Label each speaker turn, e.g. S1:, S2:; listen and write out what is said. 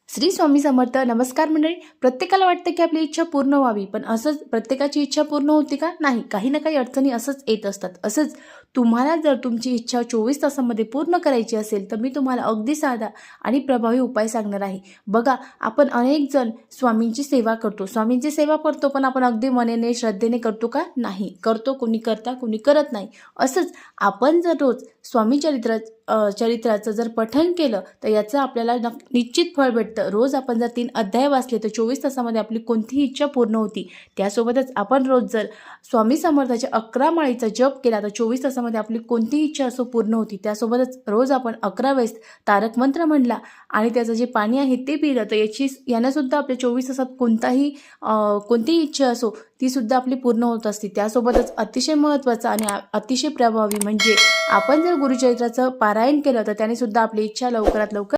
S1: श्री स्वामी समर्थ. नमस्कार मंडळी. प्रत्येकाला वाटतं की आपली इच्छा पूर्ण व्हावी, पण असंच प्रत्येकाची इच्छा पूर्ण होते का? नाही. काही ना काही अडचणी असंच येत असतात. असंच तुम्हाला जर तुमची इच्छा 24 तासामध्ये पूर्ण करायची असेल, तर मी तुम्हाला अगदी साधा आणि प्रभावी उपाय सांगणार आहे. बघा, आपण अनेक जण स्वामींची सेवा करतो. स्वामींची सेवा करतो, पण आपण अगदी मनेने, श्रद्धेने करतो का? नाही. करतो, कोणी करता, कोणी करत नाही. असंच आपण जर रोज स्वामी चरित्राचं जर पठण केलं, तर याचं आपल्याला निश्चित फळ भेटतं. रोज आपण जर 3 अध्याय वाचले, तर 24 तासामध्ये आपली कोणतीही इच्छा पूर्ण होती. त्यासोबतच आपण रोज जर स्वामी समर्थाच्या 11 माळीचा जप केला, तर 24 तासामध्ये आपली कोणतीही इच्छा असो पूर्ण होती. त्यासोबतच रोज आपण 11 वेळेस तारक मंत्र म्हणला आणि त्याचं जे पाणी आहे ते पिलं, तर यानेसुद्धा आपल्या 24 तासात कोणतीही इच्छा असो ती सुद्धा आपली पूर्ण होत असते. त्यासोबतच अतिशय महत्त्वाचं आणि अतिशय प्रभावी म्हणजे आपण जर गुरुचरित्राचं पारायण केलं, तर त्याने सुद्धा आपली इच्छा लवकरात लवकर